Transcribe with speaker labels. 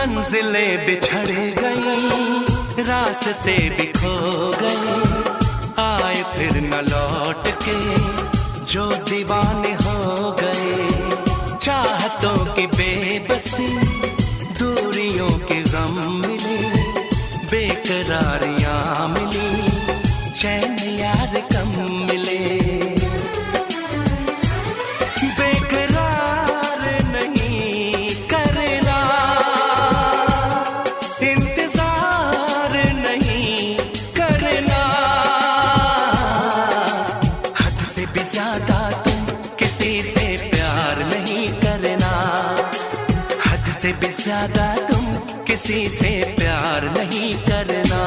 Speaker 1: मंजिलें बिछड़ गई, रास्ते भी खो गए, आए फिर न लौट के जो दीवाने हो गए। चाहतों की बेबसी, दूरियों के गम मिले, बेकरारियां मिली, चैन यार कम मिले। बेकरार नहीं करना, इंतजार नहीं करना, हद से भी ज्यादा तुम किसी से प्यार नहीं करना, हद से भी ज्यादा तुम किसी से प्यार नहीं करना।